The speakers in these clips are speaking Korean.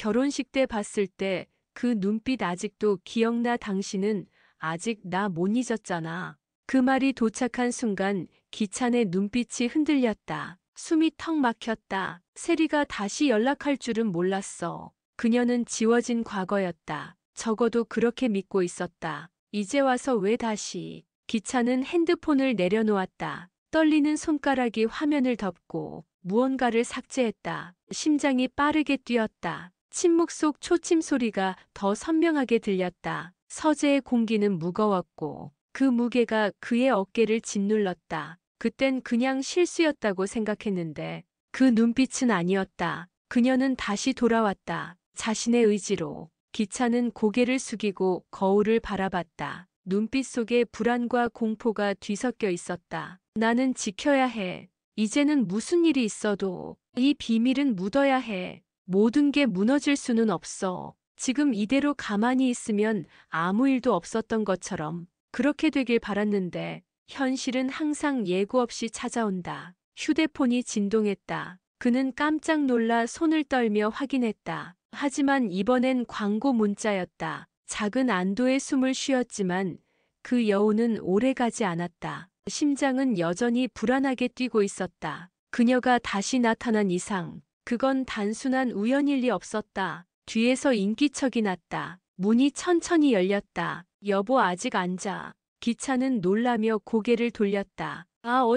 결혼식 때 봤을 때 그 눈빛 아직도 기억나. 당신은 아직 나 못 잊었잖아. 그 말이 도착한 순간 기찬의 눈빛이 흔들렸다. 숨이 턱 막혔다. 세리가 다시 연락할 줄은 몰랐어. 그녀는 지워진 과거였다. 적어도 그렇게 믿고 있었다. 이제 와서 왜 다시? 기찬은 핸드폰을 내려놓았다. 떨리는 손가락이 화면을 덮고 무언가를 삭제했다. 심장이 빠르게 뛰었다. 침묵 속 초침 소리가 더 선명하게 들렸다. 서재의 공기는 무거웠고 그 무게가 그의 어깨를 짓눌렀다. 그땐 그냥 실수였다고 생각했는데 그 눈빛은 아니었다. 그녀는 다시 돌아왔다. 자신의 의지로. 기찬은 고개를 숙이고 거울을 바라봤다. 눈빛 속에 불안과 공포가 뒤섞여 있었다. 나는 지켜야 해. 이제는 무슨 일이 있어도 이 비밀은 묻어야 해. 모든 게 무너질 수는 없어. 지금 이대로 가만히 있으면 아무 일도 없었던 것처럼 그렇게 되길 바랐는데 현실은 항상 예고 없이 찾아온다. 휴대폰이 진동했다. 그는 깜짝 놀라 손을 떨며 확인했다. 하지만 이번엔 광고 문자였다. 작은 안도의 숨을 쉬었지만 그 여운은 오래가지 않았다. 심장은 여전히 불안하게 뛰고 있었다. 그녀가 다시 나타난 이상 그건 단순한 우연일 리 없었다. 뒤에서 인기척이 났다. 문이 천천히 열렸다. 여보 아직 앉아. 기찬은 놀라며 고개를 돌렸다.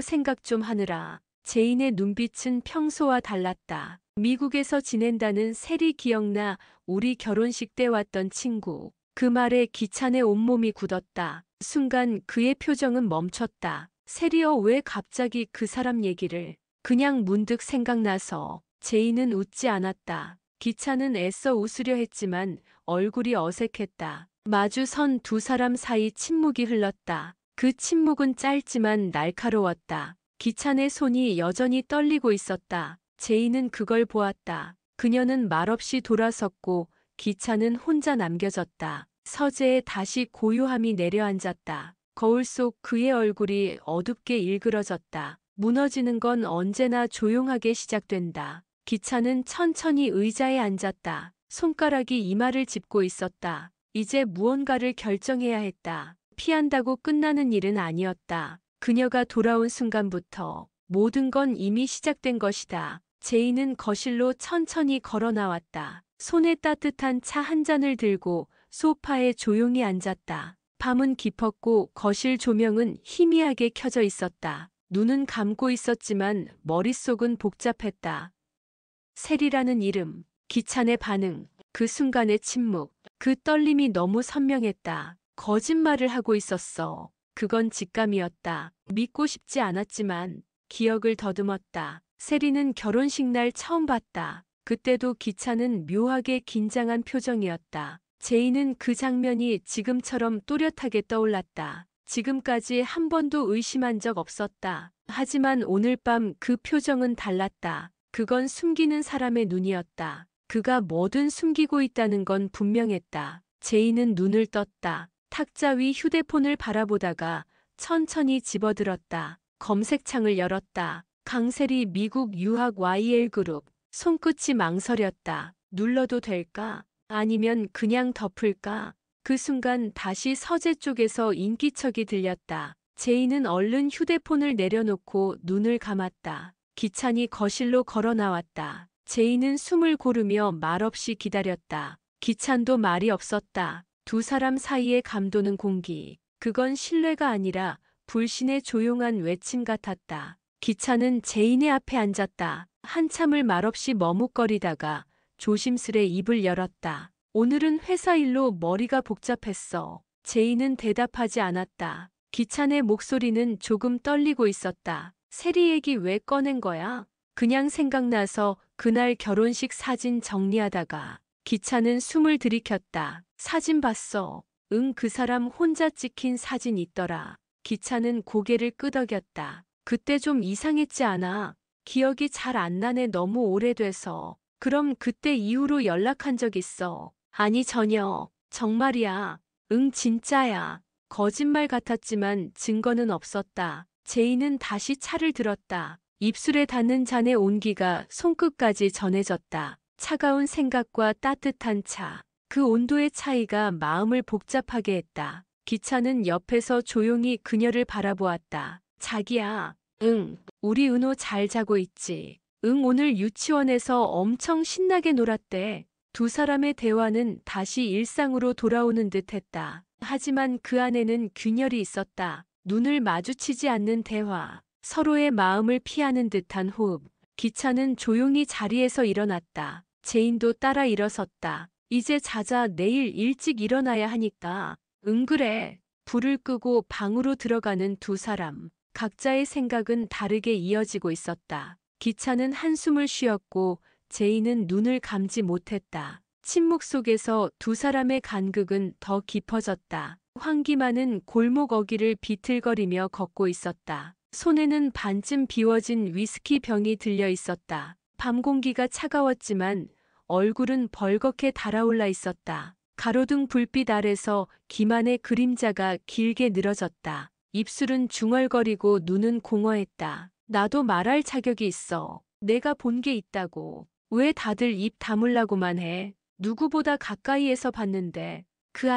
생각 좀 하느라. 제인의 눈빛은 평소와 달랐다. 미국에서 지낸다는 세리 기억나? 우리 결혼식 때 왔던 친구. 그 말에 기찬의 온몸이 굳었다. 순간 그의 표정은 멈췄다. 세리여 왜 갑자기 그 사람 얘기를. 그냥 문득 생각나서. 제인은 웃지 않았다. 기찬은 애써 웃으려 했지만 얼굴이 어색했다. 마주 선 두 사람 사이 침묵이 흘렀다. 그 침묵은 짧지만 날카로웠다. 기찬의 손이 여전히 떨리고 있었다. 제인은 그걸 보았다. 그녀는 말없이 돌아섰고 기찬은 혼자 남겨졌다. 서재에 다시 고요함이 내려앉았다. 거울 속 그의 얼굴이 어둡게 일그러졌다. 무너지는 건 언제나 조용하게 시작된다. 기찬은 천천히 의자에 앉았다. 손가락이 이마를 짚고 있었다. 이제 무언가를 결정해야 했다. 피한다고 끝나는 일은 아니었다. 그녀가 돌아온 순간부터 모든 건 이미 시작된 것이다. 제인은 거실로 천천히 걸어 나왔다. 손에 따뜻한 차 한 잔을 들고 소파에 조용히 앉았다. 밤은 깊었고 거실 조명은 희미하게 켜져 있었다. 눈은 감고 있었지만 머릿속은 복잡했다. 세리라는 이름, 기찬의 반응, 그 순간의 침묵, 그 떨림이 너무 선명했다. 거짓말을 하고 있었어. 그건 직감이었다. 믿고 싶지 않았지만 기억을 더듬었다. 세리는 결혼식 날 처음 봤다. 그때도 기찬은 묘하게 긴장한 표정이었다. 제인은 그 장면이 지금처럼 또렷하게 떠올랐다. 지금까지 한 번도 의심한 적 없었다. 하지만 오늘 밤 그 표정은 달랐다. 그건 숨기는 사람의 눈이었다. 그가 뭐든 숨기고 있다는 건 분명했다. 제인은 눈을 떴다. 탁자 위 휴대폰을 바라보다가 천천히 집어들었다. 검색창을 열었다. 강세리 미국 유학 YL그룹. 손끝이 망설였다. 눌러도 될까? 아니면 그냥 덮을까? 그 순간 다시 서재 쪽에서 인기척이 들렸다. 제인은 얼른 휴대폰을 내려놓고 눈을 감았다. 기찬이 거실로 걸어 나왔다. 제인은 숨을 고르며 말없이 기다렸다. 기찬도 말이 없었다. 두 사람 사이에 감도는 공기. 그건 신뢰가 아니라 불신의 조용한 외침 같았다. 기찬은 제인의 앞에 앉았다. 한참을 말없이 머뭇거리다가 조심스레 입을 열었다. 오늘은 회사 일로 머리가 복잡했어. 제인은 대답하지 않았다. 기찬의 목소리는 조금 떨리고 있었다. 세리 얘기 왜 꺼낸 거야? 그냥 생각나서 그날 결혼식 사진 정리하다가. 기찬은 숨을 들이켰다. 사진 봤어. 응, 그 사람 혼자 찍힌 사진 있더라. 기찬은 고개를 끄덕였다. 그때 좀 이상했지 않아? 기억이 잘 안 나네. 너무 오래돼서. 그럼 그때 이후로 연락한 적 있어? 아니 전혀. 정말이야. 응, 진짜야. 거짓말 같았지만 증거는 없었다. 제인은 다시 차를 들었다. 입술에 닿는 잔의 온기가 손끝까지 전해졌다. 차가운 생각과 따뜻한 차. 그 온도의 차이가 마음을 복잡하게 했다. 기차는 옆에서 조용히 그녀를 바라보았다. 자기야. 응. 우리 은호 잘 자고 있지. 응, 오늘 유치원에서 엄청 신나게 놀았대. 두 사람의 대화는 다시 일상으로 돌아오는 듯 했다. 하지만 그 안에는 균열이 있었다. 눈을 마주치지 않는 대화. 서로의 마음을 피하는 듯한 호흡. 기차는 조용히 자리에서 일어났다. 제인도 따라 일어섰다. 이제 자자, 내일 일찍 일어나야 하니까. 응, 그래. 불을 끄고 방으로 들어가는 두 사람. 각자의 생각은 다르게 이어지고 있었다. 기차는 한숨을 쉬었고 제인은 눈을 감지 못했다. 침묵 속에서 두 사람의 간극은 더 깊어졌다. 황기만은 골목 어귀를 비틀거리며 걷고 있었다. 손에는 반쯤 비워진 위스키 병이 들려 있었다. 밤 공기가 차가웠지만 얼굴은 벌겋게 달아올라 있었다. 가로등 불빛 아래서 기만의 그림자가 길게 늘어졌다. 입술은 중얼거리고 눈은 공허했다. 나도 말할 자격이 있어. 내가 본 게 있다고. 왜 다들 입 다물라고만 해. 누구보다 가까이에서 봤는데. 그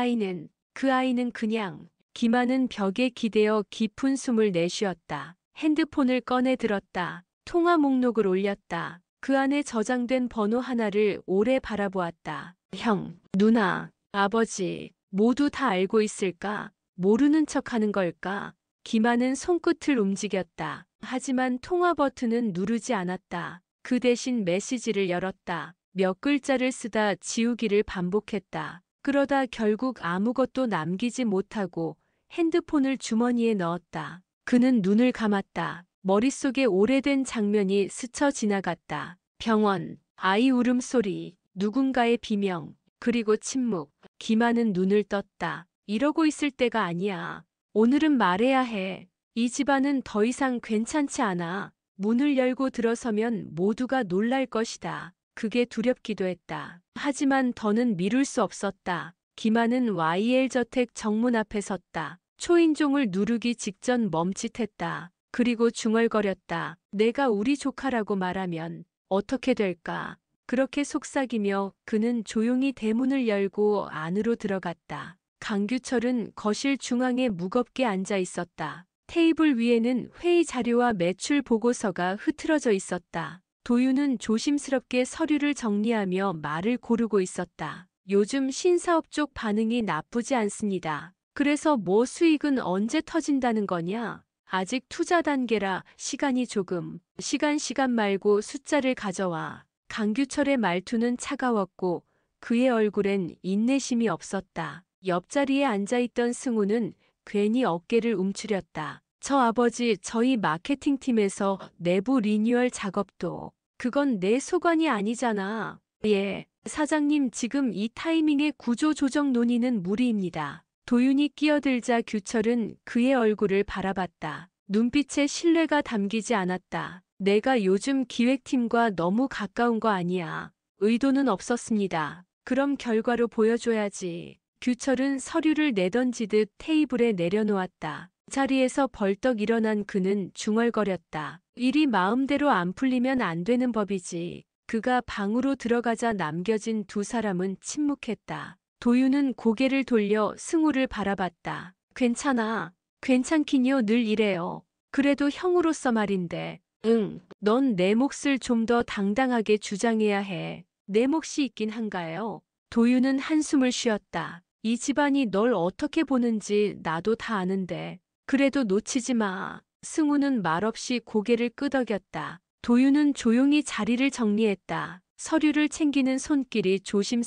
아이는 그냥. 기만은 벽에 기대어 깊은 숨을 내쉬었다. 핸드폰을 꺼내 들었다. 통화 목록을 올렸다. 그 안에 저장된 번호 하나를 오래 바라보았다. 형, 누나, 아버지, 모두 다 알고 있을까? 모르는 척 하는 걸까? 기만은 손끝을 움직였다. 하지만 통화 버튼은 누르지 않았다. 그 대신 메시지를 열었다. 몇 글자를 쓰다 지우기를 반복했다. 그러다 결국 아무것도 남기지 못하고 핸드폰을 주머니에 넣었다. 그는 눈을 감았다. 머릿속에 오래된 장면이 스쳐 지나갔다. 병원, 아이 울음소리, 누군가의 비명, 그리고 침묵. 기만은 눈을 떴다. 이러고 있을 때가 아니야. 오늘은 말해야 해. 이 집안은 더 이상 괜찮지 않아. 문을 열고 들어서면 모두가 놀랄 것이다. 그게 두렵기도 했다. 하지만 더는 미룰 수 없었다. 기만은 YL 저택 정문 앞에 섰다. 초인종을 누르기 직전 멈칫했다. 그리고 중얼거렸다. 내가 우리 조카라고 말하면 어떻게 될까? 그렇게 속삭이며 그는 조용히 대문을 열고 안으로 들어갔다. 강규철은 거실 중앙에 무겁게 앉아 있었다. 테이블 위에는 회의 자료와 매출 보고서가 흐트러져 있었다. 도윤은 조심스럽게 서류를 정리하며 말을 고르고 있었다. 요즘 신사업 쪽 반응이 나쁘지 않습니다. 그래서 뭐 수익은 언제 터진다는 거냐? 아직 투자 단계라 시간이 조금. 시간 말고 숫자를 가져와. 강규철의 말투는 차가웠고 그의 얼굴엔 인내심이 없었다. 옆자리에 앉아있던 승우는 괜히 어깨를 움츠렸다. 저 아버지, 저희 마케팅팀에서 내부 리뉴얼 작업도. 그건 내 소관이 아니잖아. 예, 사장님, 지금 이 타이밍에 구조 조정 논의는 무리입니다. 도윤이 끼어들자 규철은 그의 얼굴을 바라봤다. 눈빛에 신뢰가 담기지 않았다. 내가 요즘 기획팀과 너무 가까운 거 아니야. 의도는 없었습니다. 그럼 결과로 보여줘야지. 규철은 서류를 내던지듯 테이블에 내려놓았다. 자리에서 벌떡 일어난 그는 중얼거렸다. 일이 마음대로 안 풀리면 안 되는 법이지. 그가 방으로 들어가자 남겨진 두 사람은 침묵했다. 도윤은 고개를 돌려 승우를 바라봤다. 괜찮아. 괜찮긴요, 늘 이래요. 그래도 형으로서 말인데. 응, 넌 내 몫을 좀 더 당당하게 주장해야 해. 내 몫이 있긴 한가요? 도윤은 한숨을 쉬었다. 이 집안이 널 어떻게 보는지 나도 다 아는데. 그래도 놓치지 마. 승우는 말없이 고개를 끄덕였다. 도윤은 조용히 자리를 정리했다. 서류를 챙기는 손길이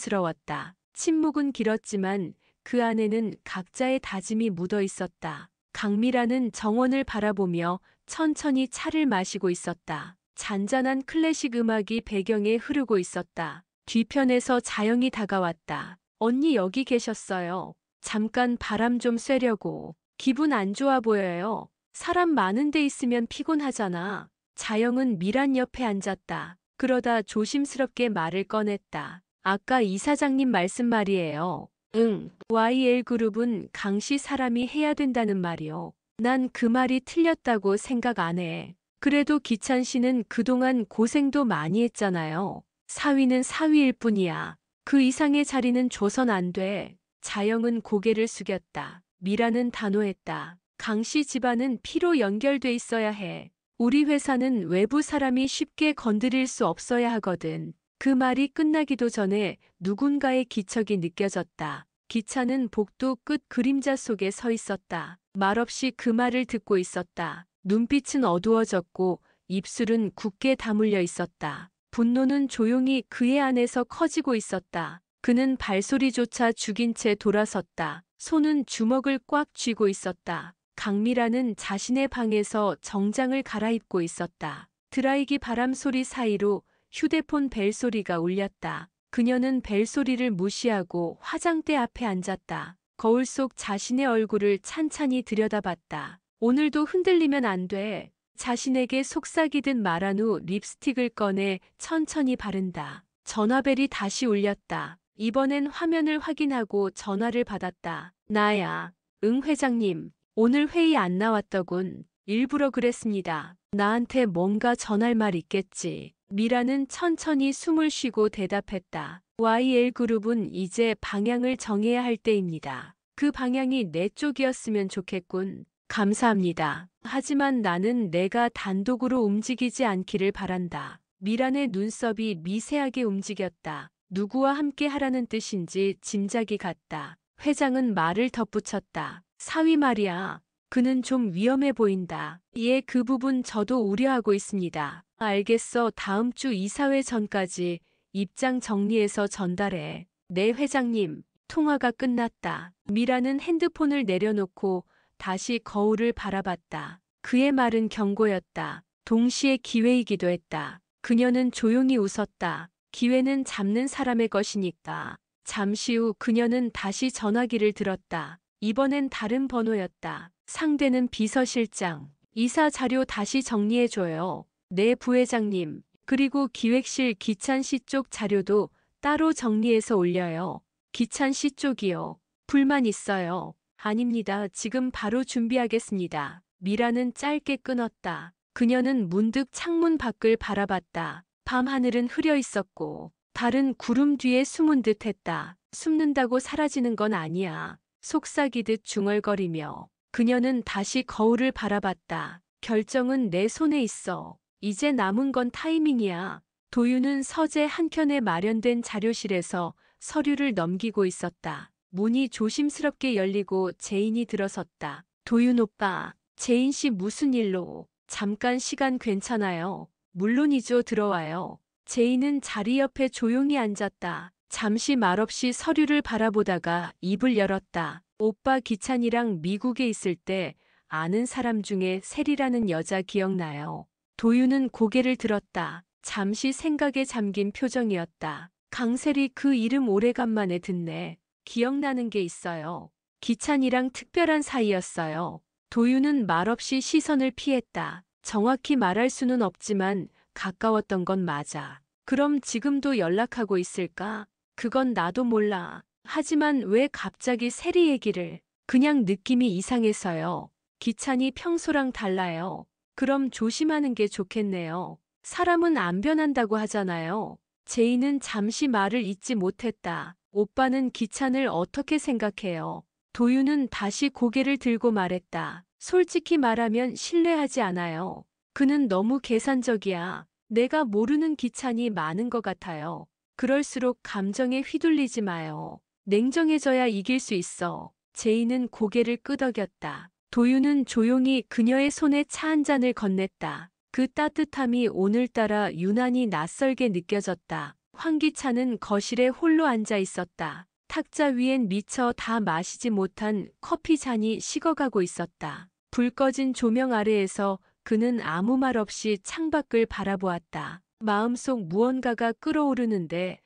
조심스러웠다. 침묵은 길었지만 그 안에는 각자의 다짐이 묻어 있었다. 강미라는 정원을 바라보며 천천히 차를 마시고 있었다. 잔잔한 클래식 음악이 배경에 흐르고 있었다. 뒤편에서 자영이 다가왔다. 언니 여기 계셨어요. 잠깐 바람 좀 쐬려고. 기분 안 좋아 보여요. 사람 많은 데 있으면 피곤하잖아. 자영은 미란 옆에 앉았다. 그러다 조심스럽게 말을 꺼냈다. 아까 이사장님 말씀 말이에요. 응, YL그룹은 강씨 사람이 해야 된다는 말이요. 난 그 말이 틀렸다고 생각 안 해. 그래도 기찬 씨는 그동안 고생도 많이 했잖아요. 사위는 사위일 뿐이야. 그 이상의 자리는 줘선 안 돼. 자영은 고개를 숙였다. 미라는 단호했다. 강씨 집안은 피로 연결돼 있어야 해. 우리 회사는 외부 사람이 쉽게 건드릴 수 없어야 하거든. 그 말이 끝나기도 전에 누군가의 기척이 느껴졌다. 기차는 복도 끝 그림자 속에 서 있었다. 말없이 그 말을 듣고 있었다. 눈빛은 어두워졌고 입술은 굳게 다물려 있었다. 분노는 조용히 그의 안에서 커지고 있었다. 그는 발소리조차 죽인 채 돌아섰다. 손은 주먹을 꽉 쥐고 있었다. 강미라는 자신의 방에서 정장을 갈아입고 있었다. 드라이기 바람 소리 사이로 휴대폰 벨소리가 울렸다. 그녀는 벨소리를 무시하고 화장대 앞에 앉았다. 거울 속 자신의 얼굴을 찬찬히 들여다봤다. 오늘도 흔들리면 안 돼. 자신에게 속삭이듯 말한 후 립스틱을 꺼내 천천히 바른다. 전화벨이 다시 울렸다. 이번엔 화면을 확인하고 전화를 받았다. 나야. 응 회장님. 오늘 회의 안 나왔더군. 일부러 그랬습니다. 나한테 뭔가 전할 말 있겠지. 미라는 천천히 숨을 쉬고 대답했다. YL그룹은 이제 방향을 정해야 할 때입니다. 그 방향이 내 쪽이었으면 좋겠군. 감사합니다. 하지만 나는 내가 단독으로 움직이지 않기를 바란다. 미란의 눈썹이 미세하게 움직였다. 누구와 함께 하라는 뜻인지 짐작이 갔다. 회장은 말을 덧붙였다. 사위 말이야. 그는 좀 위험해 보인다. 예, 그 부분 저도 우려하고 있습니다. 알겠어. 다음 주 이사회 전까지 입장 정리해서 전달해. 네, 회장님. 통화가 끝났다. 미라는 핸드폰을 내려놓고 다시 거울을 바라봤다. 그의 말은 경고였다. 동시에 기회이기도 했다. 그녀는 조용히 웃었다. 기회는 잡는 사람의 것이니까. 잠시 후 그녀는 다시 전화기를 들었다. 이번엔 다른 번호였다. 상대는 비서실장. 이사 자료 다시 정리해줘요. 네, 부회장님. 그리고 기획실 기찬 씨 쪽 자료도 따로 정리해서 올려요. 기찬 씨 쪽이요. 불만 있어요. 아닙니다. 지금 바로 준비하겠습니다. 미라는 짧게 끊었다. 그녀는 문득 창문 밖을 바라봤다. 밤하늘은 흐려 있었고 달은 구름 뒤에 숨은 듯 했다. 숨는다고 사라지는 건 아니야. 속삭이듯 중얼거리며 그녀는 다시 거울을 바라봤다. 결정은 내 손에 있어. 이제 남은 건 타이밍이야. 도윤은 서재 한켠에 마련된 자료실에서 서류를 넘기고 있었다. 문이 조심스럽게 열리고 제인이 들어섰다. 도윤 오빠, 제인 씨 무슨 일로? 잠깐 시간 괜찮아요. 물론이죠. 들어와요. 제인은 자리 옆에 조용히 앉았다. 잠시 말없이 서류를 바라보다가 입을 열었다. 오빠 기찬이랑 미국에 있을 때 아는 사람 중에 세리라는 여자 기억나요? 도윤은 고개를 들었다. 잠시 생각에 잠긴 표정이었다. 강세리 그 이름 오래간만에 듣네. 기억나는 게 있어요. 기찬이랑 특별한 사이였어요. 도윤은 말없이 시선을 피했다. 정확히 말할 수는 없지만 가까웠던 건 맞아. 그럼 지금도 연락하고 있을까? 그건 나도 몰라. 하지만 왜 갑자기 세리 얘기를? 그냥 느낌이 이상해서요. 기찬이 평소랑 달라요. 그럼 조심하는 게 좋겠네요. 사람은 안 변한다고 하잖아요. 제이는 잠시 말을 잇지 못했다. 오빠는 기찬을 어떻게 생각해요? 도윤은 다시 고개를 들고 말했다. 솔직히 말하면 신뢰하지 않아요. 그는 너무 계산적이야. 내가 모르는 기찬이 많은 것 같아요. 그럴수록 감정에 휘둘리지 마요. 냉정해져야 이길 수 있어. 제이는 고개를 끄덕였다. 도윤은 조용히 그녀의 손에 차 한 잔을 건넸다. 그 따뜻함이 오늘따라 유난히 낯설게 느껴졌다. 황기찬은 거실에 홀로 앉아 있었다. 탁자 위엔 미처 다 마시지 못한 커피 잔이 식어가고 있었다. 불 꺼진 조명 아래에서 그는 아무 말 없이 창밖을 바라보았다. 마음속 무언가가 끓어오르는데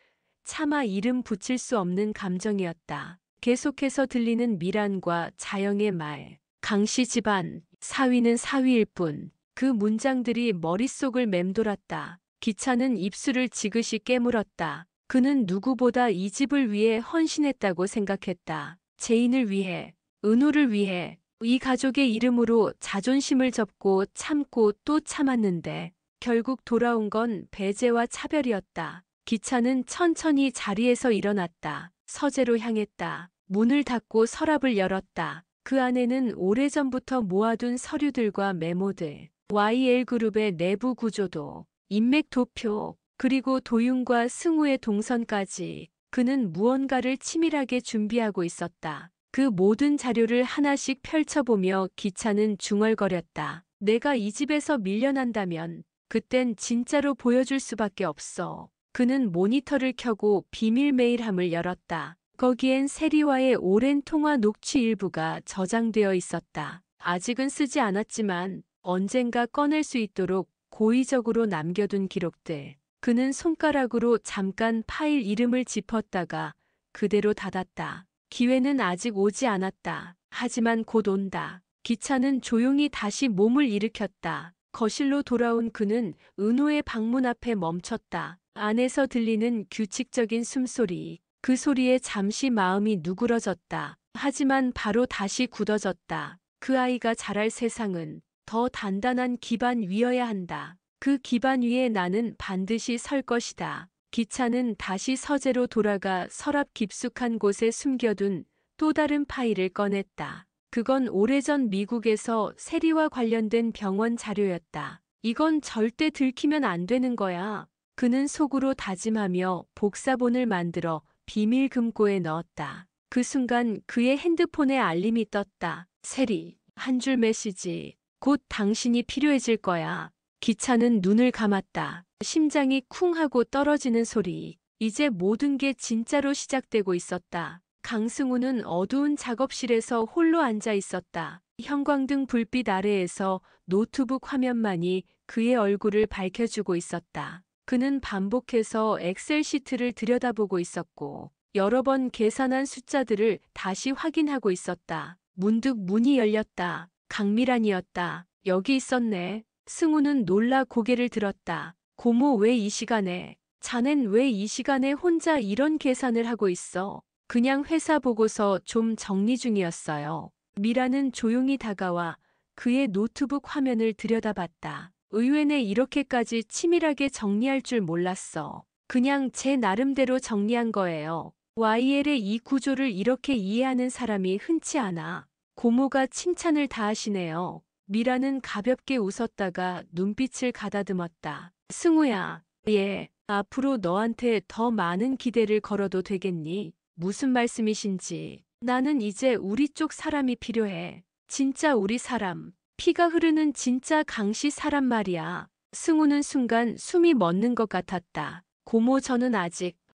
차마 이름 붙일 수 없는 감정이었다. 계속해서 들리는 미란과 자영의 말. 강씨 집안, 사위는 사위일 뿐. 그 문장들이 머릿속을 맴돌았다. 기찬은 입술을 지그시 깨물었다. 그는 누구보다 이 집을 위해 헌신했다고 생각했다. 제인을 위해, 은호를 위해, 이 가족의 이름으로 자존심을 접고 참고 또 참았는데 결국 돌아온 건 배제와 차별이었다. 기차는 천천히 자리에서 일어났다. 서재로 향했다. 문을 닫고 서랍을 열었다. 그 안에는 오래전부터 모아둔 서류들과 메모들, YL그룹의 내부 구조도, 인맥 도표, 그리고 도윤과 승우의 동선까지 그는 무언가를 치밀하게 준비하고 있었다. 그 모든 자료를 하나씩 펼쳐보며 기차는 중얼거렸다. 내가 이 집에서 밀려난다면 그땐 진짜로 보여줄 수밖에 없어. 그는 모니터를 켜고 비밀 메일함을 열었다. 거기엔 세리와의 오랜 통화 녹취 일부가 저장되어 있었다. 아직은 쓰지 않았지만 언젠가 꺼낼 수 있도록 고의적으로 남겨둔 기록들. 그는 손가락으로 잠깐 파일 이름을 짚었다가 그대로 닫았다. 기회는 아직 오지 않았다. 하지만 곧 온다. 기차는 조용히 다시 몸을 일으켰다. 거실로 돌아온 그는 은호의 방문 앞에 멈췄다. 안에서 들리는 규칙적인 숨소리. 그 소리에 잠시 마음이 누그러졌다. 하지만 바로 다시 굳어졌다. 그 아이가 자랄 세상은 더 단단한 기반 위여야 한다. 그 기반 위에 나는 반드시 설 것이다. 기차는 다시 서재로 돌아가 서랍 깊숙한 곳에 숨겨둔 또 다른 파일을 꺼냈다. 그건 오래전 미국에서 세리와 관련된 병원 자료였다. 이건 절대 들키면 안 되는 거야. 그는 속으로 다짐하며 복사본을 만들어 비밀 금고에 넣었다. 그 순간 그의 핸드폰에 알림이 떴다. 세리, 한 줄 메시지. 곧 당신이 필요해질 거야. 기차는 눈을 감았다. 심장이 쿵 하고 떨어지는 소리. 이제 모든 게 진짜로 시작되고 있었다. 강승우는 어두운 작업실에서 홀로 앉아 있었다. 형광등 불빛 아래에서 노트북 화면만이 그의 얼굴을 밝혀주고 있었다. 그는 반복해서 엑셀 시트를 들여다보고 있었고 여러 번 계산한 숫자들을 다시 확인하고 있었다. 문득 문이 열렸다. 강미란이었다. 여기 있었네. 승우는 놀라 고개를 들었다. 고모 왜 이 시간에? 자넨 왜 이 시간에 혼자 이런 계산을 하고 있어? 그냥 회사 보고서 좀 정리 중이었어요. 미라는 조용히 다가와 그의 노트북 화면을 들여다봤다. 의외네 이렇게까지 치밀하게 정리할 줄 몰랐어. 그냥 제 나름대로 정리한 거예요. YL의 이 구조를 이렇게 이해하는 사람이 흔치 않아. 고모가 칭찬을 다 하시네요. 미라는 가볍게 웃었다가 눈빛을 가다듬었다. 승우야, 예, 앞으로 너한테 더 많은 기대를 걸어도 되겠니? 무슨 말씀이신지. 나는 이제 우리 쪽 사람이 필요해. 진짜 우리 사람. 피가 흐르는 진짜 강씨 사람 말이야. 승우는 순간 숨이 멎는 것 같았다. 고모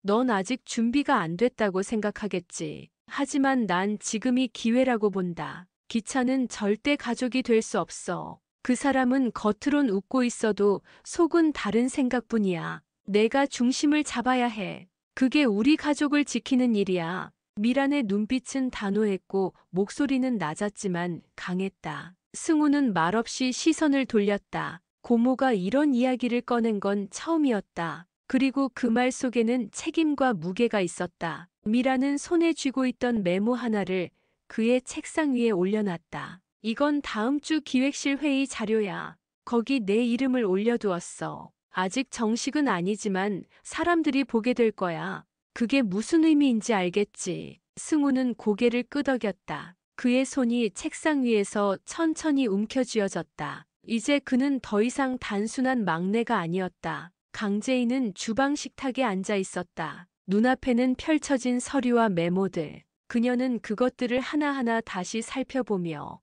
넌 아직 준비가 안 됐다고 생각하겠지. 하지만 난 지금이 기회라고 본다. 기차는 절대 가족이 될 수 없어. 그 사람은 겉으론 웃고 있어도 속은 다른 생각뿐이야. 내가 중심을 잡아야 해. 그게 우리 가족을 지키는 일이야. 미란의 눈빛은 단호했고 목소리는 낮았지만 강했다. 승우는 말없이 시선을 돌렸다. 고모가 이런 이야기를 꺼낸 건 처음이었다. 그리고 그 말 속에는 책임과 무게가 있었다. 미라는 손에 쥐고 있던 메모 하나를 그의 책상 위에 올려놨다. 이건 다음 주 기획실 회의 자료야. 거기 내 이름을 올려두었어. 아직 정식은 아니지만 사람들이 보게 될 거야. 그게 무슨 의미인지 알겠지. 승우는 고개를 끄덕였다. 그의 손이 책상 위에서 천천히 움켜쥐어졌다. 이제 그는 더 이상 단순한 막내가 아니었다. 강재인은 주방 식탁에 앉아 있었다. 눈앞에는 펼쳐진 서류와 메모들. 그녀는 그것들을 하나하나 다시 살펴보며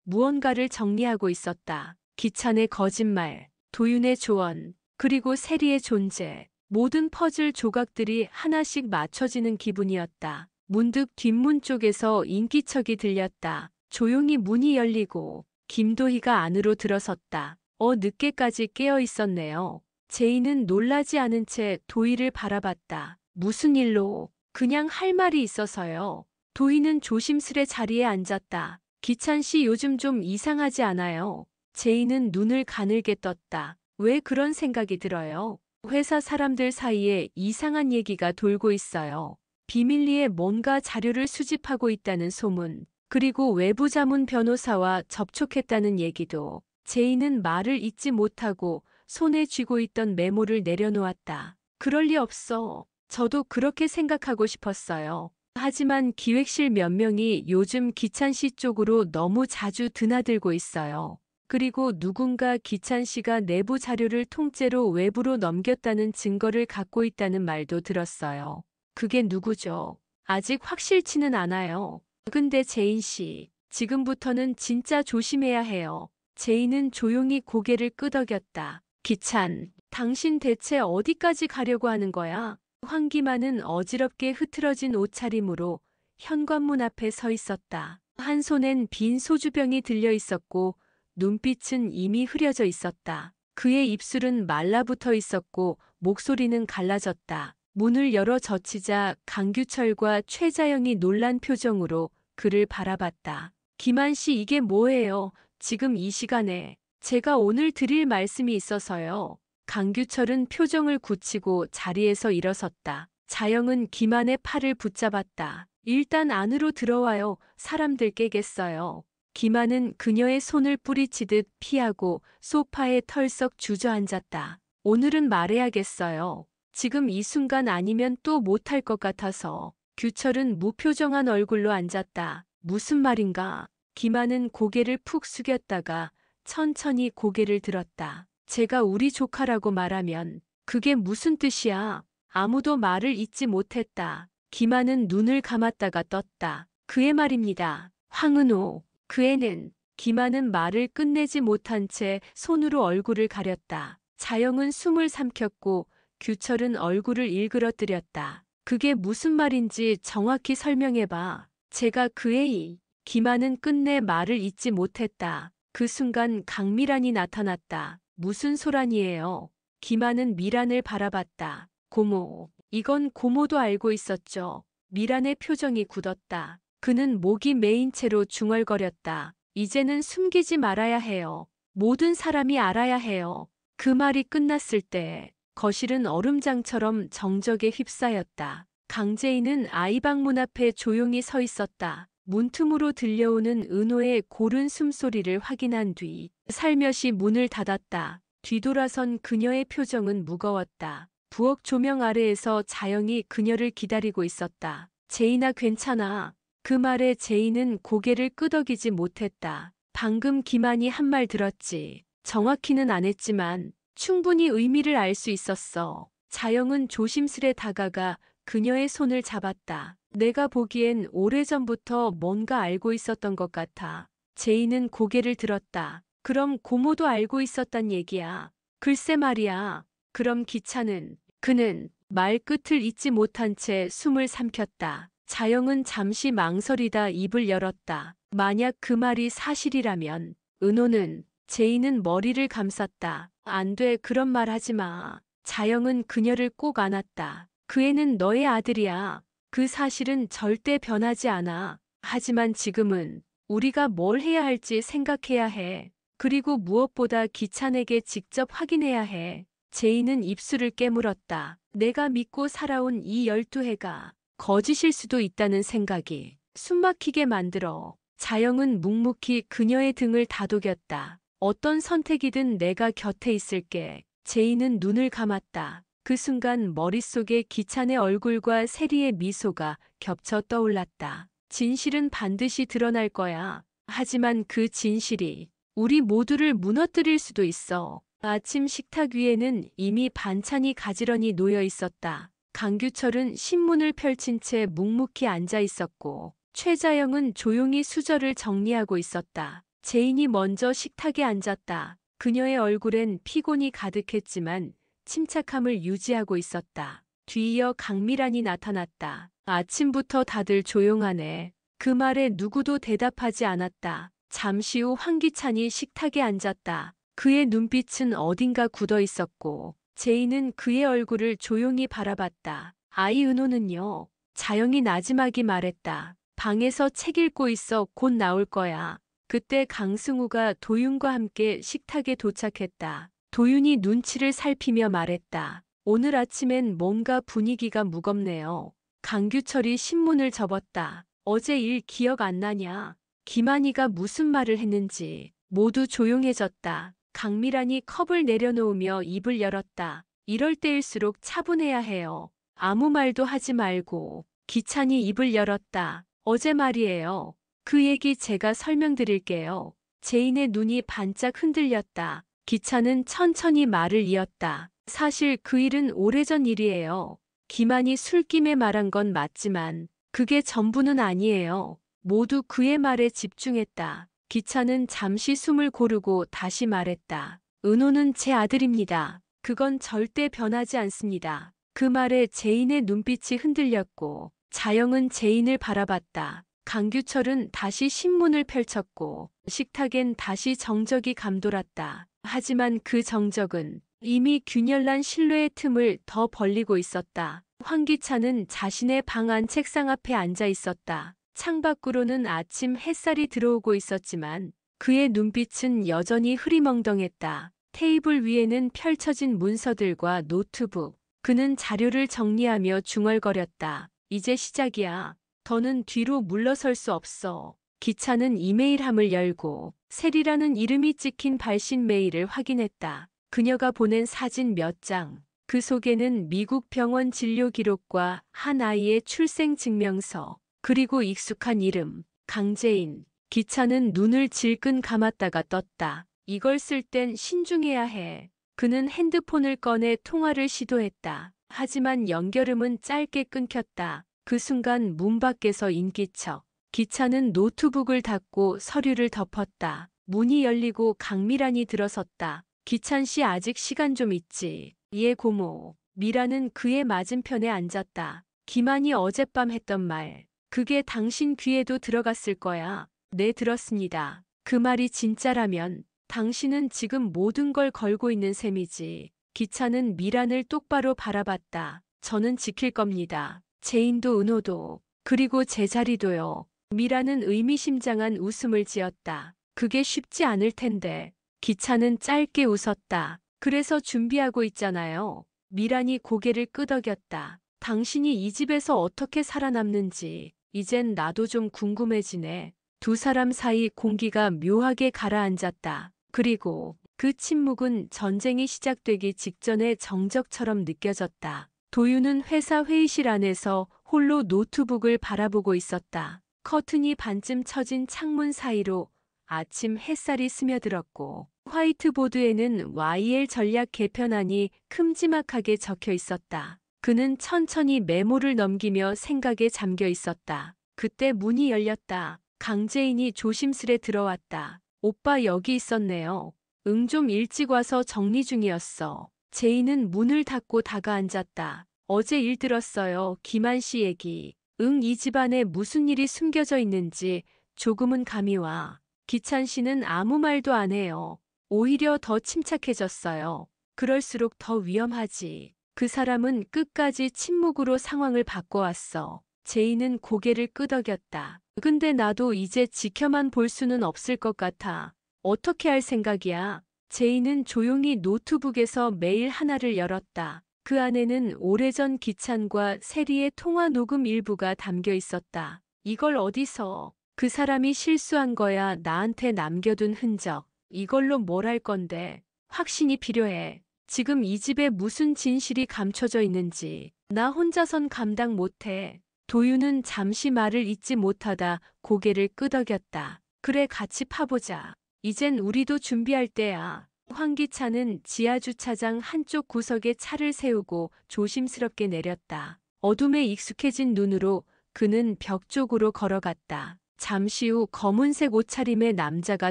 무언가를 정리하고 있었다. 기찬의 거짓말, 도윤의 조언, 그리고 세리의 존재. 모든 퍼즐 조각들이 하나씩 맞춰지는 기분이었다. 문득 뒷문 쪽에서 인기척이 들렸다. 조용히 문이 열리고 김도희가 안으로 들어섰다. 늦게까지 깨어 있었네요. 제이는 놀라지 않은 채 도희를 바라봤다. 무슨 일로? 그냥 할 말이 있어서요. 도희는 조심스레 자리에 앉았다. 기찬 씨 요즘 좀 이상하지 않아요? 제이는 눈을 가늘게 떴다. 왜 그런 생각이 들어요? 회사 사람들 사이에 이상한 얘기가 돌고 있어요. 비밀리에 뭔가 자료를 수집하고 있다는 소문, 그리고 외부 자문 변호사와 접촉했다는 얘기도. 제이는 말을 잇지 못하고 손에 쥐고 있던 메모를 내려놓았다. 그럴 리 없어. 저도 그렇게 생각하고 싶었어요. 하지만 기획실 몇 명이 요즘 기찬 씨 쪽으로 너무 자주 드나들고 있어요. 그리고 누군가 기찬 씨가 내부 자료를 통째로 외부로 넘겼다는 증거를 갖고 있다는 말도 들었어요. 그게 누구죠? 아직 확실치는 않아요. 근데 제인 씨, 지금부터는 진짜 조심해야 해요. 제인은 조용히 고개를 끄덕였다. 기찬, 당신 대체 어디까지 가려고 하는 거야? 황기만은 어지럽게 흐트러진 옷차림으로 현관문 앞에 서 있었다. 한 손엔 빈 소주병이 들려 있었고 눈빛은 이미 흐려져 있었다. 그의 입술은 말라붙어 있었고 목소리는 갈라졌다. 문을 열어 젖히자 강규철과 최자영이 놀란 표정으로 그를 바라봤다. 김한 씨, 이게 뭐예요? 지금 이 시간에. 제가 오늘 드릴 말씀이 있어서요. 강규철은 표정을 굳히고 자리에서 일어섰다. 자영은 김한의 팔을 붙잡았다. 일단 안으로 들어와요. 사람들 깨겠어요. 김한은 그녀의 손을 뿌리치듯 피하고 소파에 털썩 주저앉았다. 오늘은 말해야겠어요. 지금 이 순간 아니면 또 못할 것 같아서. 규철은 무표정한 얼굴로 앉았다. 무슨 말인가? 김한은 고개를 푹 숙였다가 천천히 고개를 들었다. 제가 우리 조카라고 말하면 그게 무슨 뜻이야? 아무도 말을 잇지 못했다. 김한은 눈을 감았다가 떴다. 그의 말입니다. 황은호. 그 애는. 김한은 말을 끝내지 못한 채 손으로 얼굴을 가렸다. 자영은 숨을 삼켰고 규철은 얼굴을 일그러뜨렸다. 그게 무슨 말인지 정확히 설명해봐. 제가 그 애이. 김한은 끝내 말을 잇지 못했다. 그 순간 강미란이 나타났다. 무슨 소란이에요? 김한은 미란을 바라봤다. 고모. 이건 고모도 알고 있었죠. 미란의 표정이 굳었다. 그는 목이 메인 채로 중얼거렸다. 이제는 숨기지 말아야 해요. 모든 사람이 알아야 해요. 그 말이 끝났을 때 거실은 얼음장처럼 정적에 휩싸였다. 강재인은 아이방 문 앞에 조용히 서 있었다. 문틈으로 들려오는 은호의 고른 숨소리를 확인한 뒤 살며시 문을 닫았다. 뒤돌아선 그녀의 표정은 무거웠다. 부엌 조명 아래에서 자영이 그녀를 기다리고 있었다. 제인아, 괜찮아. 그 말에 제인은 고개를 끄덕이지 못했다. 방금 김한이 한 말 들었지. 정확히는 안 했지만 충분히 의미를 알 수 있었어. 자영은 조심스레 다가가 그녀의 손을 잡았다. 내가 보기엔 오래전부터 뭔가 알고 있었던 것 같아. 제인은 고개를 들었다. 그럼 고모도 알고 있었단 얘기야. 글쎄 말이야. 그럼 기차는. 그는 말 끝을 잇지 못한 채 숨을 삼켰다. 자영은 잠시 망설이다 입을 열었다. 만약 그 말이 사실이라면. 은호는. 제인은 머리를 감쌌다. 안 돼, 그런 말 하지 마. 자영은 그녀를 꼭 안았다. 그 애는 너의 아들이야. 그 사실은 절대 변하지 않아. 하지만 지금은 우리가 뭘 해야 할지 생각해야 해. 그리고 무엇보다 기찬에게 직접 확인해야 해. 제인은 입술을 깨물었다. 내가 믿고 살아온 이 12해가 거짓일 수도 있다는 생각이 숨막히게 만들어. 자영은 묵묵히 그녀의 등을 다독였다. 어떤 선택이든 내가 곁에 있을게. 제인은 눈을 감았다. 그 순간 머릿속에 기찬의 얼굴과 세리의 미소가 겹쳐 떠올랐다. 진실은 반드시 드러날 거야. 하지만 그 진실이 우리 모두를 무너뜨릴 수도 있어. 아침 식탁 위에는 이미 반찬이 가지런히 놓여 있었다. 강규철은 신문을 펼친 채 묵묵히 앉아 있었고 최자영은 조용히 수저를 정리하고 있었다. 제인이 먼저 식탁에 앉았다. 그녀의 얼굴엔 피곤이 가득했지만 침착함을 유지하고 있었다. 뒤이어 강미란이 나타났다. 아침부터 다들 조용하네. 그 말에 누구도 대답하지 않았다. 잠시 후 황기찬이 식탁에 앉았다. 그의 눈빛은 어딘가 굳어 있었고 제인은 그의 얼굴을 조용히 바라봤다. 아이 은호는요? 자영이 나지막이 말했다. 방에서 책 읽고 있어. 곧 나올 거야. 그때 강승우가 도윤과 함께 식탁에 도착했다. 도윤이 눈치를 살피며 말했다. 오늘 아침엔 뭔가 분위기가 무겁네요. 강규철이 신문을 접었다. 어제 일 기억 안 나냐? 김한이가 무슨 말을 했는지. 모두 조용해졌다. 강미란이 컵을 내려놓으며 입을 열었다. 이럴 때일수록 차분해야 해요. 아무 말도 하지 말고. 기찬이 입을 열었다. 어제 말이에요. 그 얘기 제가 설명드릴게요. 제인의 눈이 반짝 흔들렸다. 기찬은 천천히 말을 이었다. 사실 그 일은 오래전 일이에요. 기만이 술김에 말한 건 맞지만 그게 전부는 아니에요. 모두 그의 말에 집중했다. 기찬은 잠시 숨을 고르고 다시 말했다. 은호는 제 아들입니다. 그건 절대 변하지 않습니다. 그 말에 제인의 눈빛이 흔들렸고 자영은 제인을 바라봤다. 강규철은 다시 신문을 펼쳤고 식탁엔 다시 정적이 감돌았다. 하지만 그 정적은 이미 균열난 신뢰의 틈을 더 벌리고 있었다. 황기찬은 자신의 방 안 책상 앞에 앉아 있었다. 창밖으로는 아침 햇살이 들어오고 있었지만 그의 눈빛은 여전히 흐리멍덩했다. 테이블 위에는 펼쳐진 문서들과 노트북. 그는 자료를 정리하며 중얼거렸다. 이제 시작이야. 더는 뒤로 물러설 수 없어. 기찬은 이메일함을 열고 셀이라는 이름이 찍힌 발신 메일을 확인했다. 그녀가 보낸 사진 몇 장. 그 속에는 미국 병원 진료 기록과 한 아이의 출생 증명서. 그리고 익숙한 이름, 강재인. 기찬은 눈을 질끈 감았다가 떴다. 이걸 쓸 땐 신중해야 해. 그는 핸드폰을 꺼내 통화를 시도했다. 하지만 연결음은 짧게 끊겼다. 그 순간 문 밖에서 인기척. 기찬은 노트북을 닫고 서류를 덮었다. 문이 열리고 강미란이 들어섰다. 기찬 씨 아직 시간 좀 있지. 예 고모. 미라는 그의 맞은편에 앉았다. 기만이 어젯밤 했던 말. 그게 당신 귀에도 들어갔을 거야. 네, 들었습니다. 그 말이 진짜라면 당신은 지금 모든 걸 걸고 있는 셈이지. 기찬은 미란을 똑바로 바라봤다. 저는 지킬 겁니다. 제인도 은호도. 그리고 제 자리도요. 미라는 의미심장한 웃음을 지었다. 그게 쉽지 않을 텐데. 기찬은 짧게 웃었다. 그래서 준비하고 있잖아요. 미란이 고개를 끄덕였다. 당신이 이 집에서 어떻게 살아남는지 이젠 나도 좀 궁금해지네. 두 사람 사이 공기가 묘하게 가라앉았다. 그리고 그 침묵은 전쟁이 시작되기 직전의 정적처럼 느껴졌다. 도윤은 회사 회의실 안에서 홀로 노트북을 바라보고 있었다. 커튼이 반쯤 처진 창문 사이로 아침 햇살이 스며들었고 화이트보드에는 YL 전략 개편안이 큼지막하게 적혀 있었다. 그는 천천히 메모를 넘기며 생각에 잠겨 있었다. 그때 문이 열렸다. 강재인이 조심스레 들어왔다. 오빠 여기 있었네요. 응, 좀 일찍 와서 정리 중이었어. 제인은 문을 닫고 다가앉았다. 어제 일 들었어요. 기만 씨 얘기. 응, 이 집안에 무슨 일이 숨겨져 있는지 조금은 감이 와. 기찬 씨는 아무 말도 안 해요. 오히려 더 침착해졌어요. 그럴수록 더 위험하지. 그 사람은 끝까지 침묵으로 상황을 바꿔왔어. 제인은 고개를 끄덕였다. 근데 나도 이제 지켜만 볼 수는 없을 것 같아. 어떻게 할 생각이야? 제인은 조용히 노트북에서 메일 하나를 열었다. 그 안에는 오래전 기찬과 세리의 통화 녹음 일부가 담겨 있었다. 이걸 어디서? 그 사람이 실수한 거야. 나한테 남겨둔 흔적. 이걸로 뭘 할 건데? 확신이 필요해. 지금 이 집에 무슨 진실이 감춰져 있는지. 나 혼자선 감당 못해. 도윤은 잠시 말을 잇지 못하다 고개를 끄덕였다. 그래, 같이 파보자. 이젠 우리도 준비할 때야. 황기찬은 지하주차장 한쪽 구석에 차를 세우고 조심스럽게 내렸다. 어둠에 익숙해진 눈으로 그는 벽 쪽으로 걸어갔다. 잠시 후 검은색 옷차림의 남자가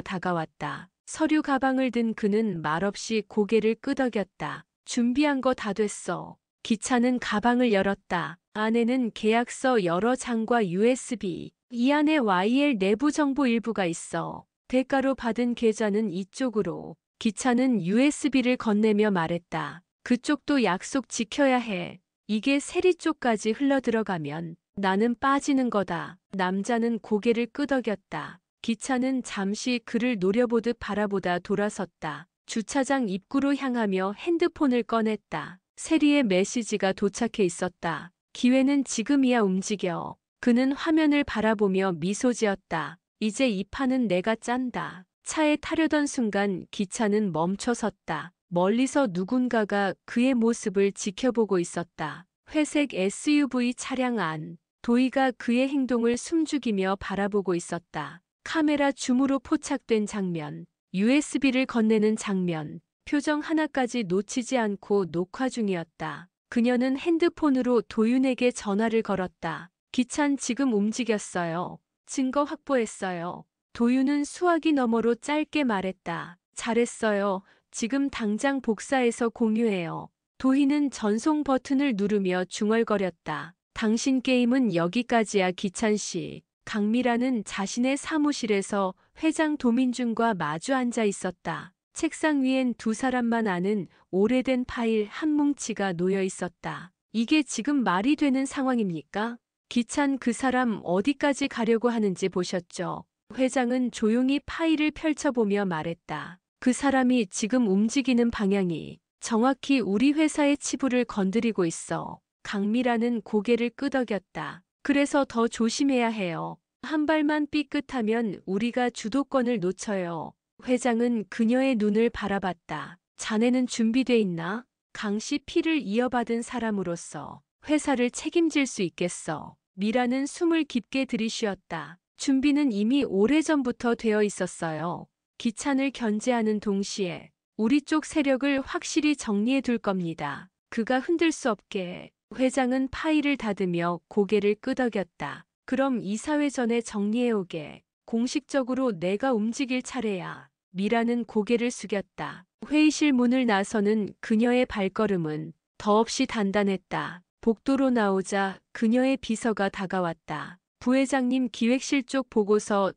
다가왔다. 서류 가방을 든 그는 말없이 고개를 끄덕였다. 준비한 거 다 됐어. 기찬은 가방을 열었다. 안에는 계약서 여러 장과 USB. 이 안에 YL 내부 정보 일부가 있어. 대가로 받은 계좌는 이쪽으로. 기찬은 USB를 건네며 말했다. 그쪽도 약속 지켜야 해. 이게 세리 쪽까지 흘러들어가면 나는 빠지는 거다. 남자는 고개를 끄덕였다. 기찬은 잠시 그를 노려보듯 바라보다 돌아섰다. 주차장 입구로 향하며 핸드폰을 꺼냈다. 세리의 메시지가 도착해 있었다. 기회는 지금이야, 움직여. 그는 화면을 바라보며 미소 지었다. 이제 이 판은 내가 짠다. 차에 타려던 순간 기차는 멈춰 섰다. 멀리서 누군가가 그의 모습을 지켜보고 있었다. 회색 SUV 차량 안. 도희가 그의 행동을 숨죽이며 바라보고 있었다. 카메라 줌으로 포착된 장면, USB를 건네는 장면, 표정 하나까지 놓치지 않고 녹화 중이었다. 그녀는 핸드폰으로 도윤에게 전화를 걸었다. 기찬 지금 움직였어요. 증거 확보했어요. 도윤은 수화기 너머로 짧게 말했다. 잘했어요. 지금 당장 복사해서 공유해요. 도희는 전송 버튼을 누르며 중얼거렸다. 당신 게임은 여기까지야, 기찬 씨. 강미라는 자신의 사무실에서 회장 도민준과 마주 앉아 있었다. 책상 위엔 두 사람만 아는 오래된 파일 한 뭉치가 놓여 있었다. 이게 지금 말이 되는 상황입니까? 기찬 그 사람 어디까지 가려고 하는지 보셨죠? 회장은 조용히 파일을 펼쳐보며 말했다. 그 사람이 지금 움직이는 방향이 정확히 우리 회사의 치부를 건드리고 있어. 강미라는 고개를 끄덕였다. 그래서 더 조심해야 해요. 한 발만 삐끗하면 우리가 주도권을 놓쳐요. 회장은 그녀의 눈을 바라봤다. 자네는 준비돼 있나? 강씨 피를 이어받은 사람으로서 회사를 책임질 수 있겠어. 미라는 숨을 깊게 들이쉬었다. 준비는 이미 오래전부터 되어 있었어요. 기찬을 견제하는 동시에 우리 쪽 세력을 확실히 정리해 둘 겁니다. 그가 흔들 수 없게. 회장은 파일을 닫으며 고개를 끄덕였다. 그럼 이사회 전에 정리해오게. 공식적으로 내가 움직일 차례야. 미라는 고개를 숙였다. 회의실 문을 나서는 그녀의 발걸음은 더없이 단단했다. 복도로 나오자 그녀의 비서가 다가왔다. 부회장님 기획실 쪽 보고서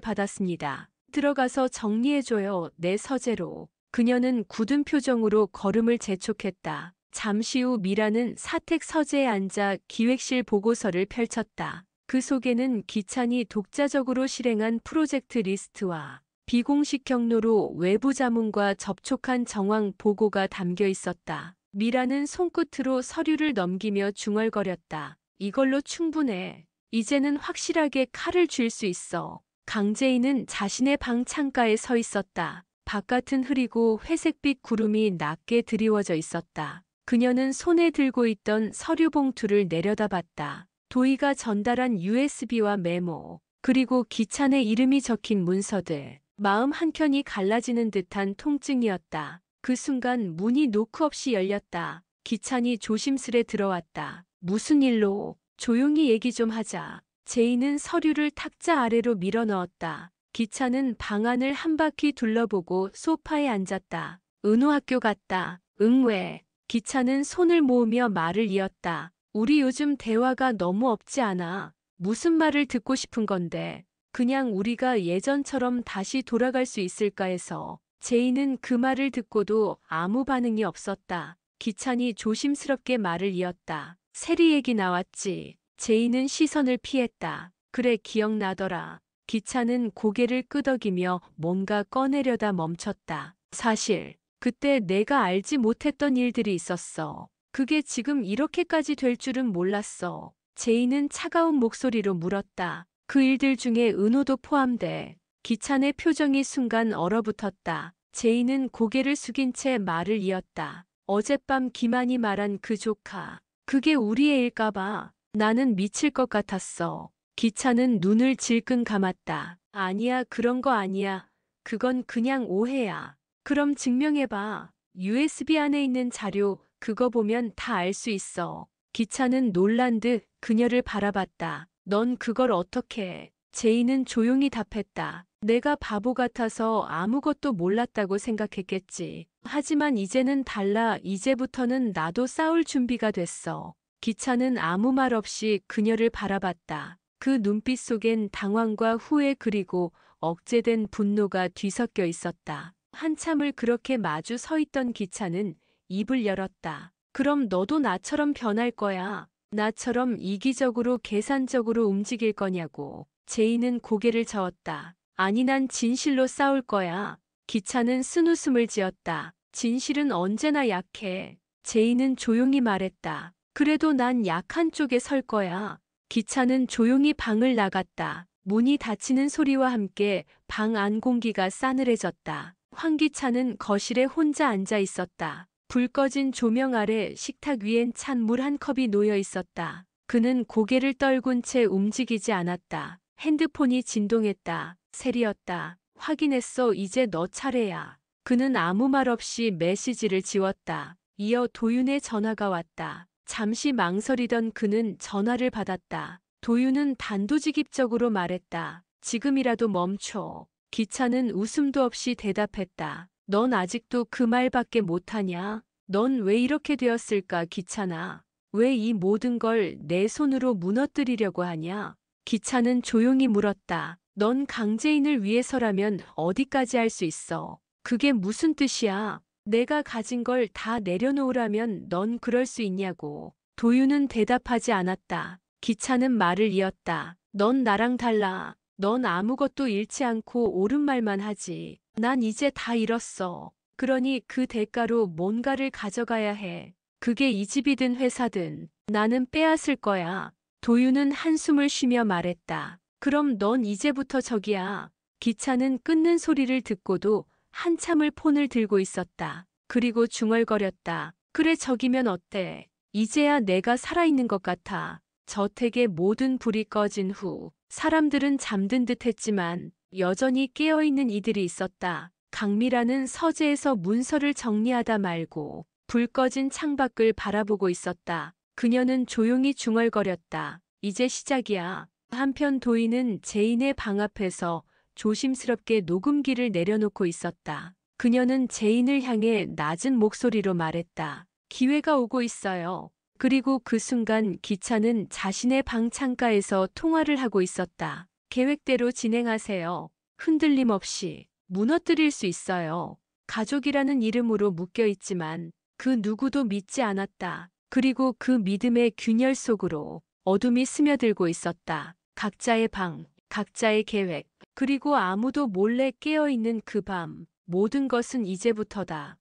전달받았습니다. 들어가서 정리해줘요. 내 서재로. 그녀는 굳은 표정으로 걸음을 재촉했다. 잠시 후 미라는 사택 서재에 앉아 기획실 보고서를 펼쳤다. 그 속에는 기찬이 독자적으로 실행한 프로젝트 리스트와 비공식 경로로 외부 자문과 접촉한 정황 보고가 담겨 있었다. 미라는 손끝으로 서류를 넘기며 중얼거렸다. 이걸로 충분해. 이제는 확실하게 칼을 쥘 수 있어. 강재인은 자신의 방 창가에 서 있었다. 바깥은 흐리고 회색빛 구름이 낮게 드리워져 있었다. 그녀는 손에 들고 있던 서류 봉투를 내려다봤다. 도희가 전달한 USB와 메모, 그리고 기찬의 이름이 적힌 문서들. 마음 한켠이 갈라지는 듯한 통증이었다. 그 순간 문이 노크 없이 열렸다. 기찬이 조심스레 들어왔다. 무슨 일로? 조용히 얘기 좀 하자. 제이는 서류를 탁자 아래로 밀어 넣었다. 기찬은 방 안을 한 바퀴 둘러보고 소파에 앉았다. 은호 학교 갔다. 응, 왜? 기찬은 손을 모으며 말을 이었다. 우리 요즘 대화가 너무 없지 않아. 무슨 말을 듣고 싶은 건데. 그냥 우리가 예전처럼 다시 돌아갈 수 있을까 해서. 제이는 그 말을 듣고도 아무 반응이 없었다. 기찬이 조심스럽게 말을 이었다. 세리 얘기 나왔지. 제이는 시선을 피했다. 그래, 기억나더라. 기찬은 고개를 끄덕이며 뭔가 꺼내려다 멈췄다. 사실 그때 내가 알지 못했던 일들이 있었어. 그게 지금 이렇게까지 될 줄은 몰랐어. 제이는 차가운 목소리로 물었다. 그 일들 중에 은호도 포함돼. 기찬의 표정이 순간 얼어붙었다. 제이는 고개를 숙인 채 말을 이었다. 어젯밤 기만이 말한 그 조카. 그게 우리 애일까봐. 나는 미칠 것 같았어. 기찬은 눈을 질끈 감았다. 아니야, 그런 거 아니야. 그건 그냥 오해야. 그럼 증명해봐. USB 안에 있는 자료, 그거 보면 다 알 수 있어. 기찬은 놀란 듯 그녀를 바라봤다. 넌 그걸 어떻게 해? 제이는 조용히 답했다. 내가 바보 같아서 아무것도 몰랐다고 생각했겠지. 하지만 이제는 달라. 이제부터는 나도 싸울 준비가 됐어. 기찬은 아무 말 없이 그녀를 바라봤다. 그 눈빛 속엔 당황과 후회 그리고 억제된 분노가 뒤섞여 있었다. 한참을 그렇게 마주 서 있던 기찬은 입을 열었다. 그럼 너도 나처럼 변할 거야. 나처럼 이기적으로 계산적으로 움직일 거냐고. 제이는 고개를 저었다. 아니, 난 진실로 싸울 거야. 기찬은 쓴웃음을 지었다. 진실은 언제나 약해. 제이는 조용히 말했다. 그래도 난 약한 쪽에 설 거야. 기찬은 조용히 방을 나갔다. 문이 닫히는 소리와 함께 방 안 공기가 싸늘해졌다. 황기찬은 거실에 혼자 앉아 있었다. 불 꺼진 조명 아래 식탁 위엔 찬 물 한 컵이 놓여 있었다. 그는 고개를 떨군 채 움직이지 않았다. 핸드폰이 진동했다. 셀이었다. 확인했어. 이제 너 차례야. 그는 아무 말 없이 메시지를 지웠다. 이어 도윤의 전화가 왔다. 잠시 망설이던 그는 전화를 받았다. 도윤은 단도직입적으로 말했다. 지금이라도 멈춰. 기찬은 웃음도 없이 대답했다. 넌 아직도 그 말밖에 못하냐? 넌 왜 이렇게 되었을까, 기찬아? 왜 이 모든 걸 내 손으로 무너뜨리려고 하냐? 기찬은 조용히 물었다. 넌 강재인을 위해서라면 어디까지 할 수 있어? 그게 무슨 뜻이야? 내가 가진 걸 다 내려놓으라면 넌 그럴 수 있냐고. 도윤은 대답하지 않았다. 기찬은 말을 이었다. 넌 나랑 달라. 넌 아무것도 잃지 않고 옳은 말만 하지. 난 이제 다 잃었어. 그러니 그 대가로 뭔가를 가져가야 해. 그게 이 집이든 회사든 나는 빼앗을 거야. 도윤은 한숨을 쉬며 말했다. 그럼 넌 이제부터 저기야. 기차는 끊는 소리를 듣고도 한참을 폰을 들고 있었다. 그리고 중얼거렸다. 그래 저기면 어때? 이제야 내가 살아있는 것 같아. 저택의 모든 불이 꺼진 후 사람들은 잠든 듯 했지만 여전히 깨어있는 이들이 있었다. 강미라는 서재에서 문서를 정리하다 말고 불 꺼진 창밖을 바라보고 있었다. 그녀는 조용히 중얼거렸다. 이제 시작이야. 한편 도인은 제인의 방 앞에서 조심스럽게 녹음기를 내려놓고 있었다. 그녀는 제인을 향해 낮은 목소리로 말했다. 기회가 오고 있어요. 그리고 그 순간 기차는 자신의 방 창가에서 통화를 하고 있었다. 계획대로 진행하세요. 흔들림 없이 무너뜨릴 수 있어요. 가족이라는 이름으로 묶여 있지만 그 누구도 믿지 않았다. 그리고 그 믿음의 균열 속으로 어둠이 스며들고 있었다. 각자의 방, 각자의 계획, 그리고 아무도 몰래 깨어있는 그 밤. 모든 것은 이제부터다.